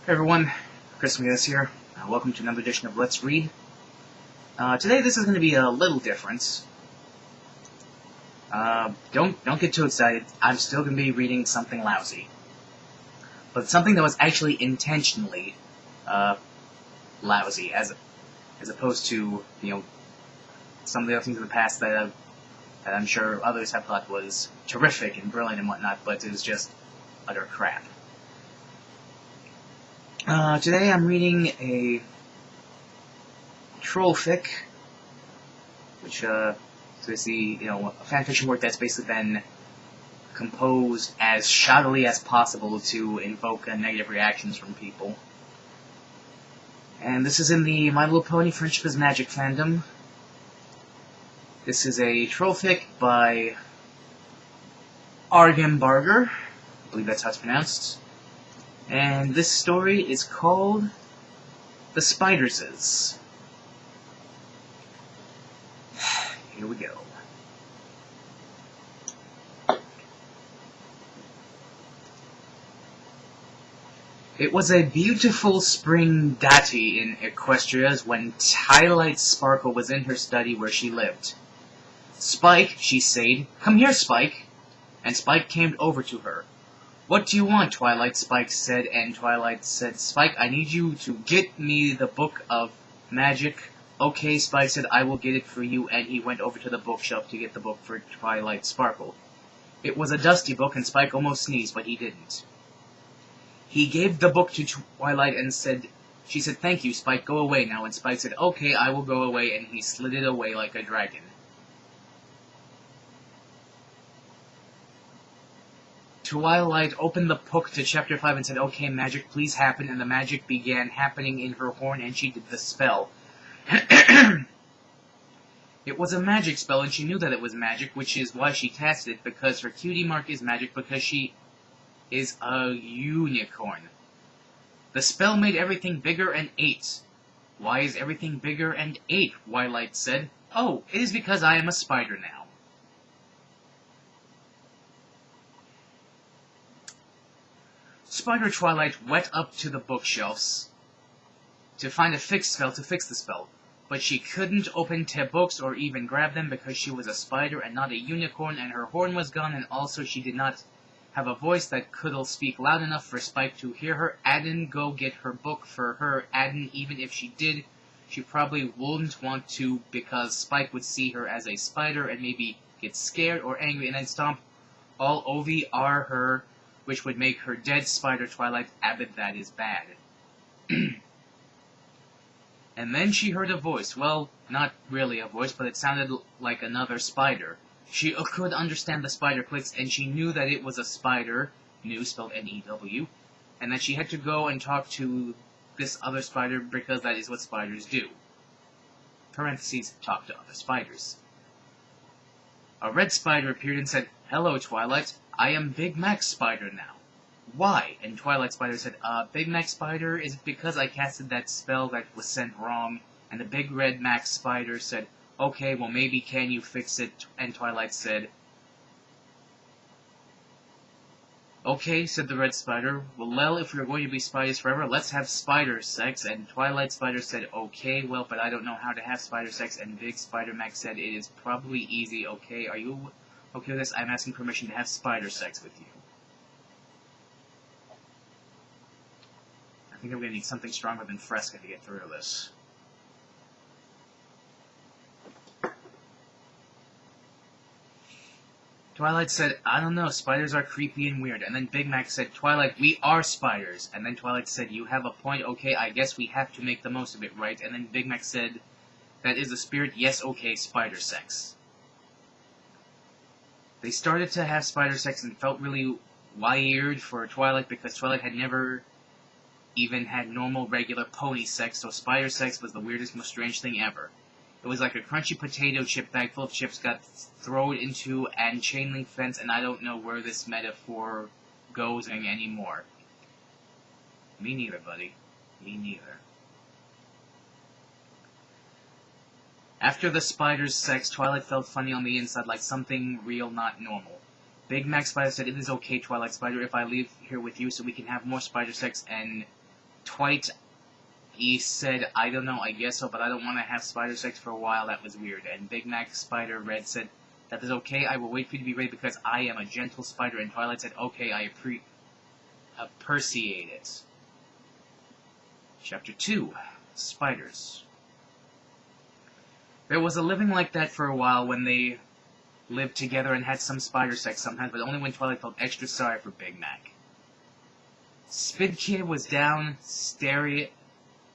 Hey everyone, Chris McGinnis here. Welcome to another edition of Let's Read. Today this is going to be a little different. Don't get too excited. I'm still going to be reading something lousy, but something that was actually intentionally lousy, as opposed to some of the other things in the past that I'm sure others have thought was terrific and brilliant and whatnot, but it was just utter crap. Today I'm reading a troll fic, which is the a fanfiction work that's basically been composed as shoddily as possible to invoke negative reactions from people. And this is in the My Little Pony Friendship is Magic fandom. This is a troll fic by Argambarger, I believe that's how it's pronounced. And this story is called The Spiderses. Here we go. It was a beautiful spring dati in Equestria's when Twilight Sparkle was in her study where she lived. "Spike," she said, "come here, Spike." And Spike came over to her. "What do you want, Twilight?" Spike said, and Twilight said, "Spike, I need you to get me the book of magic." "Okay," Spike said, "I will get it for you," and he went over to the bookshelf to get the book for Twilight Sparkle. It was a dusty book, and Spike almost sneezed, but he didn't. He gave the book to Twilight and she said, "Thank you, Spike, go away now," and Spike said, "Okay, I will go away," and he slid it away like a dragon. Twilight opened the book to chapter 5 and said, "Okay, magic, please happen," and the magic began happening in her horn, and she did the spell. It was a magic spell, and she knew that it was magic, which is why she casted it, because her cutie mark is magic, because she is a unicorn. The spell made everything bigger and ate. "Why is everything bigger and ate?" Twilight said. "Oh, it is because I am a spider now." Spider Twilight went up to the bookshelves to find a fixed spell to fix the spell, but she couldn't open 10 books or even grab them because she was a spider and not a unicorn, and her horn was gone, and also she did not have a voice that could speak loud enough for Spike to hear her. Adden go get her book for her. Adden, even if she did, she probably wouldn't want to because Spike would see her as a spider and maybe get scared or angry and then stomp all over her, which would make her dead. Spider Twilight Abbott, that is bad. And then she heard a voice. Well, not really a voice, but it sounded like another spider. She could understand the spider clicks, and she knew that it was a spider, new spelled N-E-W, and that she had to go and talk to this other spider because that is what spiders do. Parentheses, talk to other spiders. A red spider appeared and said, "Hello, Twilight. I am Big Mac Spider now." "Why?" And Twilight Spider said, Big Mac Spider is because I casted that spell that was sent wrong." And the Big Red Mac Spider said, "Okay, well maybe can you fix it?" And Twilight said, "Okay," said the Red Spider. "Well, if we're going to be spiders forever, let's have spider sex." And Twilight Spider said, "Okay, well, but I don't know how to have spider sex." And Big Spider Mac said, "It is probably easy. Okay, are you okay with this? I'm asking permission to have spider sex with you." I think I'm going to need something stronger than Fresca to get through this. Twilight said, "I don't know, spiders are creepy and weird." And then Big Mac said, "Twilight, we are spiders." And then Twilight said, "You have a point, okay, I guess we have to make the most of it, right?" And then Big Mac said, "That is the spirit, yes, okay, spider sex." They started to have spider sex and felt really weird for Twilight because Twilight had never even had normal, regular pony sex, so spider sex was the weirdest, most strange thing ever. It was like a crunchy potato chip bag full of chips got thrown into a chain link fence, and I don't know where this metaphor goes anymore. Me neither, buddy. Me neither. After the spider's sex, Twilight felt funny on the inside, like something real, not normal. Big Mac Spider said, "It is okay, Twilight Spider, if I leave here with you so we can have more spider sex," and Twilight, he said, I don't know, I guess so, but I don't want to have spider sex for a while, that was weird. And Big Mac Spider Red said, that is okay, I will wait for you to be ready because I am a gentle spider. And Twilight said, okay, I appreciate it. Chapter 2, Spiders. There was a living like that for a while when they lived together and had some spider sex sometimes, but only when Twilight felt extra sorry for Big Mac. Spid Kid was downstairs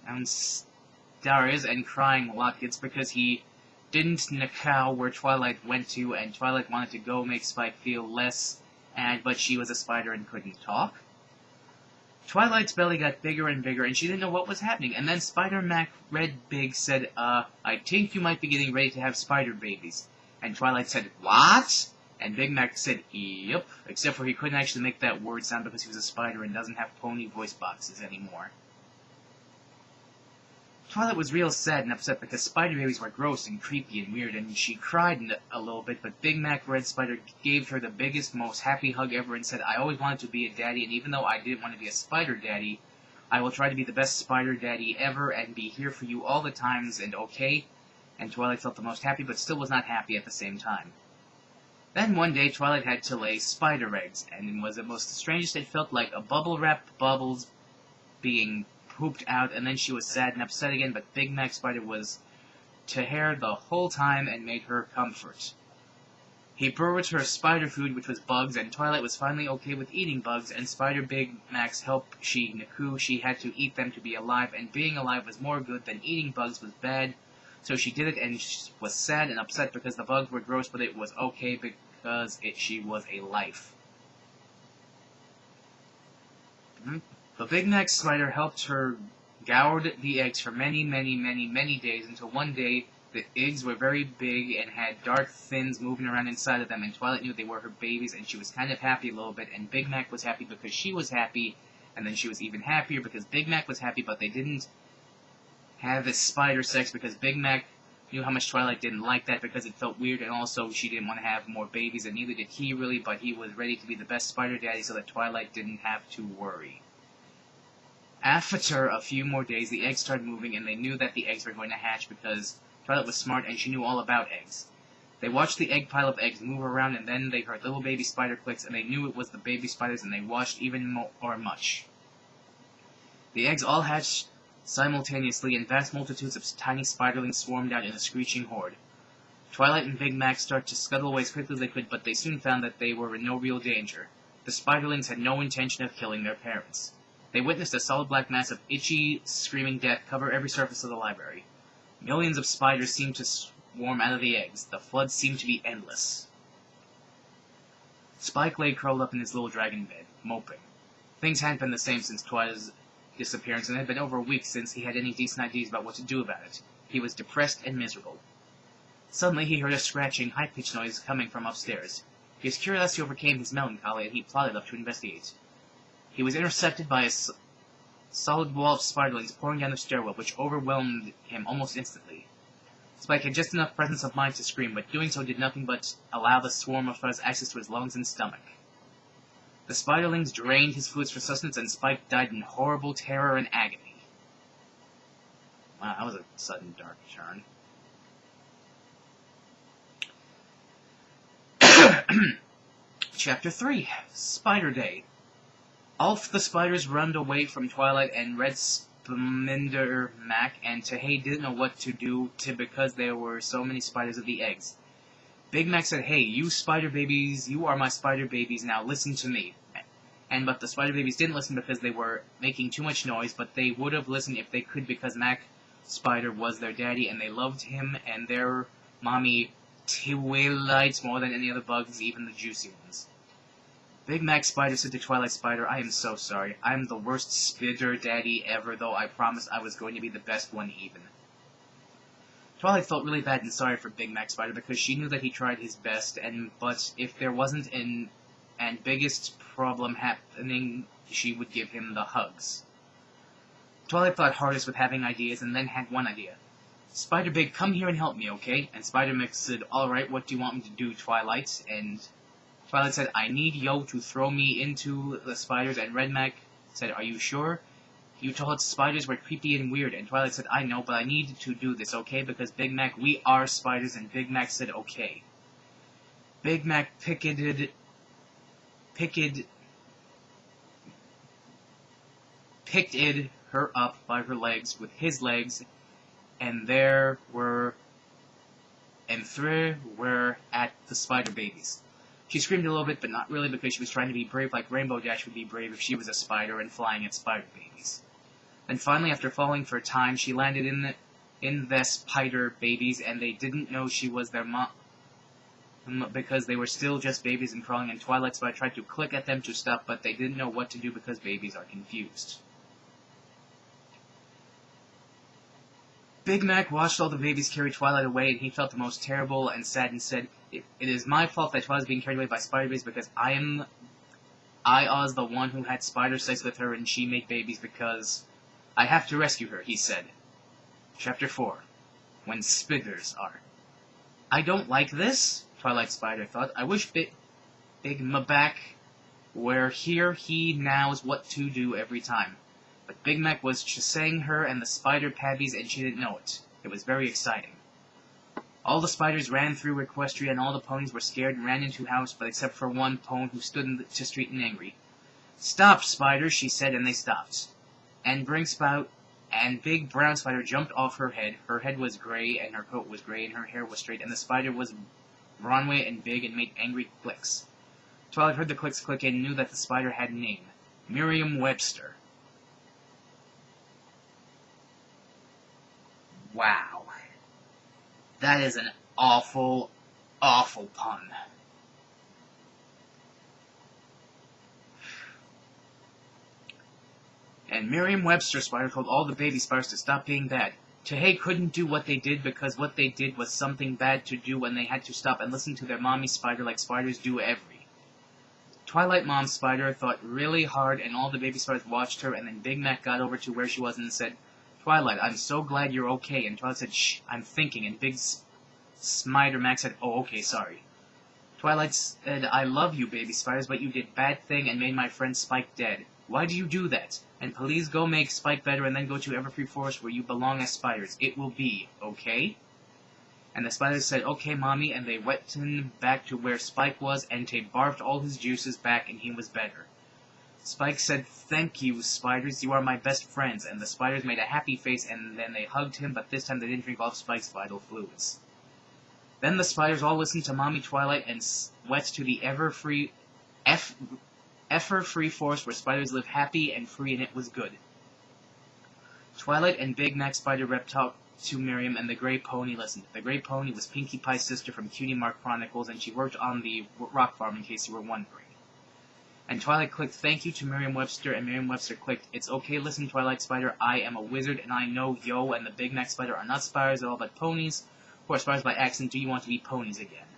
and crying a lot. It's because he didn't know where Twilight went to, and Twilight wanted to go make Spike feel less but she was a spider and couldn't talk. Twilight's belly got bigger and bigger, and she didn't know what was happening. And then Spider-Mac Red Big said, I think you might be getting ready to have spider babies. And Twilight said, what? And Big Mac said, yep. Except for he couldn't actually make that word sound because he was a spider and doesn't have pony voice boxes anymore. Twilight was real sad and upset because spider babies were gross and creepy and weird, and she cried a little bit, but Big Mac Red Spider gave her the biggest, most happy hug ever and said, I always wanted to be a daddy, and even though I didn't want to be a spider daddy, I will try to be the best spider daddy ever and be here for you all the times, and okay? And Twilight felt the most happy, but still was not happy at the same time. Then one day, Twilight had to lay spider eggs, and it was the most strangest. It felt like a bubble-wrapped bubbles being pooped out, and then she was sad and upset again, but Big Mac Spider was to her the whole time and made her comfort. He brought her spider food, which was bugs, and Twilight was finally okay with eating bugs, and Spider Big Mac's help she knew she had to eat them to be alive, and being alive was more good than eating bugs was bad, so she did it, and she was sad and upset because the bugs were gross, but it was okay because she was a life. The Big Mac Spider helped her goured the eggs for many, many, many, many days, until one day the eggs were very big and had dark fins moving around inside of them, and Twilight knew they were her babies, and she was kind of happy a little bit, and Big Mac was happy because she was happy, and then she was even happier because Big Mac was happy, but they didn't have this spider sex because Big Mac knew how much Twilight didn't like that because it felt weird, and also she didn't want to have more babies, and neither did he really, but he was ready to be the best spider daddy so that Twilight didn't have to worry. After a few more days, the eggs started moving, and they knew that the eggs were going to hatch because Twilight was smart and she knew all about eggs. They watched the egg pile of eggs move around, and then they heard little baby spider clicks, and they knew it was the baby spiders, and they watched even more much. The eggs all hatched simultaneously, and vast multitudes of tiny spiderlings swarmed out in a screeching horde. Twilight and Big Mac started to scuttle away as quickly as they could, but they soon found that they were in no real danger. The spiderlings had no intention of killing their parents. They witnessed a solid black mass of itchy, screaming death cover every surface of the library. Millions of spiders seemed to swarm out of the eggs. The flood seemed to be endless. Spike lay curled up in his little dragon bed, moping. Things hadn't been the same since Twilight's disappearance, and it had been over a week since he had any decent ideas about what to do about it. He was depressed and miserable. Suddenly he heard a scratching, high-pitched noise coming from upstairs. His curiosity overcame his melancholy, and he plodded up to investigate. He was intercepted by a solid wall of spiderlings pouring down the stairwell, which overwhelmed him almost instantly. Spike had just enough presence of mind to scream, but doing so did nothing but allow the swarm of spiders access to his lungs and stomach. The spiderlings drained his fluids for sustenance, and Spike died in horrible terror and agony. Wow, that was a sudden dark turn. Chapter 3, Spider Day. Alf the spiders runned away from Twilight and Red Spider Mac, and Tahei didn't know what to do because there were so many spiders of the eggs. Big Mac said, hey, you spider babies, you are my spider babies, now listen to me. But the spider babies didn't listen because they were making too much noise, but they would have listened if they could because Mac Spider was their daddy, and they loved him and their mommy Twilight more than any other bugs, even the juicy ones. Big Mac Spider said to Twilight Spider, I am so sorry. I am the worst spider daddy ever, though I promised I was going to be the best one even. Twilight felt really bad and sorry for Big Mac Spider because she knew that he tried his best, but if there wasn't an biggest problem happening, she would give him the hugs. Twilight thought hardest with having ideas and then had one idea. Spider Big, come here and help me, okay? And Spider Mac said, alright, what do you want me to do, Twilight? And Twilight said, I need yo to throw me into the spiders, and Red Mac said, are you sure? You told spiders were creepy and weird, and Twilight said, I know, but I need to do this, okay? Because Big Mac, we are spiders, and Big Mac said, okay. Big Mac picketed her up by her legs with his legs, and three were at the spider babies. She screamed a little bit, but not really, because she was trying to be brave like Rainbow Dash would be brave if she was a spider and flying at spider babies. Then finally, after falling for a time, she landed in the spider babies, and they didn't know she was their mom, because they were still just babies and crawling, and Twilight Spider tried to click at them to stop, but they didn't know what to do because babies are confused. Big Mac watched all the babies carry Twilight away, and he felt the most terrible and sad and said, It is my fault that Twilight is being carried away by spider babies because I was the one who had spider sex with her and she made babies because I have to rescue her, he said. Chapter 4. When Spiders Are. I don't like this, Twilight Spider thought. I wish Big Mac were here. He knows what to do every time. But Big Mac was chasing her and the spider pabbies, and she didn't know it. It was very exciting. All the spiders ran through Equestria, and all the ponies were scared and ran into house, but except for one pony who stood in the street and angry. Stop, spiders, she said, and they stopped. And Big Brown Spider jumped off her head. Her head was gray, and her coat was gray, and her hair was straight, and the spider was Broadway and big and made angry clicks. Twilight heard the clicks click and knew that the spider had a name. Merriam-Webster. Wow. That is an awful, awful pun. And Merriam-Webster Spider told all the baby spiders to stop being bad. Tehei couldn't do what they did because what they did was something bad to do when they had to stop and listen to their mommy spider like spiders do every. Twilight Mom Spider thought really hard and all the baby spiders watched her, and then Big Mac got over to where she was and said, Twilight, I'm so glad you're okay. And Twilight said, shh, I'm thinking. And Big Spider Mac said, oh, okay, sorry. Twilight said, I love you, baby spiders, but you did bad thing and made my friend Spike dead. Why do you do that? And please go make Spike better and then go to Everfree Forest where you belong as spiders. It will be, okay? And the spiders said, okay, Mommy, and they went back to where Spike was, and they barfed all his juices back, and he was better. Spike said, thank you, spiders, you are my best friends, and the spiders made a happy face, and then they hugged him, but this time they didn't drink all of Spike's vital fluids. Then the spiders all listened to Mommy Twilight and went to the Everfree Forest where spiders live happy and free, and it was good. Twilight and Big Mac Spider Rep talked to Miriam, and the Gray Pony listened. The Gray Pony was Pinkie Pie's sister from Cutie Mark Chronicles, and she worked on the rock farm, in case you were wondering. And Twilight clicked thank you to Merriam-Webster, and Merriam-Webster clicked, it's okay, listen, Twilight Spider, I am a wizard, and I know Yo and the Big Mac Spider are not spiders at all, but ponies, who are spiders by accident. Do you want to be ponies again?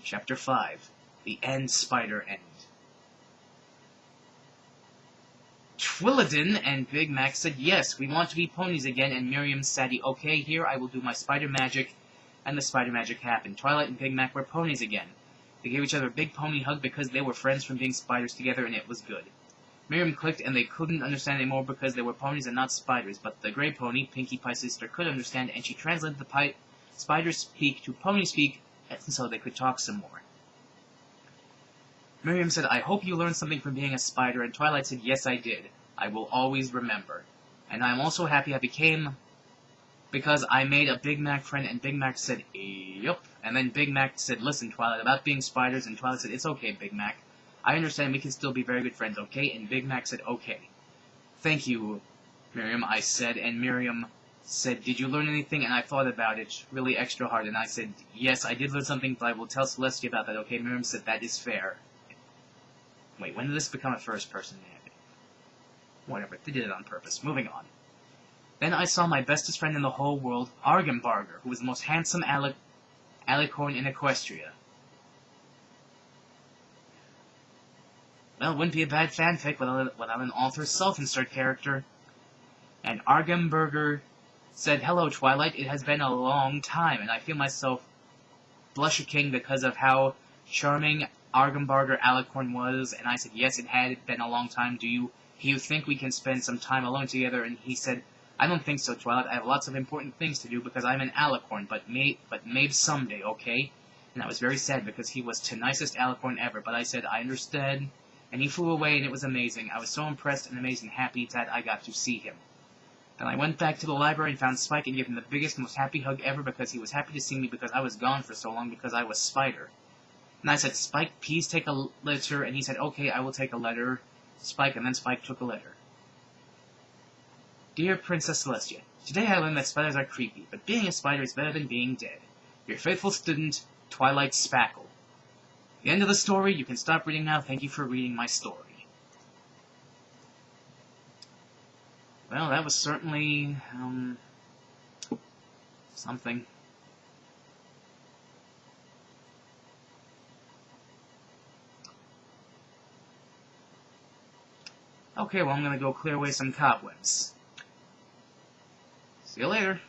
Chapter 5. The End Spider End. Twilladin and Big Mac said, yes, we want to be ponies again, and Miriam said, okay, here I will do my spider magic, and the spider magic happened. Twilight and Big Mac were ponies again. They gave each other a big pony hug because they were friends from being spiders together, and it was good. Miriam clicked, and they couldn't understand anymore because they were ponies and not spiders, but the Gray Pony, Pinkie Pie's sister, could understand, and she translated the spider speak to pony speak, and so they could talk some more. Miriam said, I hope you learned something from being a spider, and Twilight said, yes, I did. I will always remember. And I'm also happy I became, because I made a Big Mac friend, and Big Mac said, yup. And then Big Mac said, listen, Twilight, about being spiders, and Twilight said, it's okay, Big Mac. I understand we can still be very good friends, okay? And Big Mac said, okay. Thank you, Miriam, I said, and Miriam said, did you learn anything? And I thought about it really extra hard, and I said, yes, I did learn something, but I will tell Celestia about that, okay? Miriam said, that is fair. Wait, when did this become a first-person narrative? Whatever, they did it on purpose. Moving on. Then I saw my bestest friend in the whole world, Argambarger, who was the most handsome alicorn in Equestria. Well, it wouldn't be a bad fanfic without an author's self-insert character. And Argambarger said, hello, Twilight, it has been a long time, and I feel myself blush-a-king because of how charming Argambarger Alicorn was, and I said, yes, it had been a long time. Do you You think we can spend some time alone together? And he said, I don't think so, Twilight. I have lots of important things to do because I'm an alicorn, but maybe someday, okay? And I was very sad because he was the nicest alicorn ever, but I said, I understood. And he flew away, and it was amazing. I was so impressed and amazed and happy that I got to see him. Then I went back to the library and found Spike and gave him the biggest, most happy hug ever because he was happy to see me because I was gone for so long because I was Spider. And I said, Spike, please take a letter. And he said, okay, I will take a letter. Spike, and then Spike took a letter. Dear Princess Celestia, today I learned that spiders are creepy, but being a spider is better than being dead. Your faithful student, Twilight Spackle. The end of the story. You can stop reading now. Thank you for reading my story. Well, that was certainly, something. Okay, well, I'm gonna go clear away some cobwebs. See you later.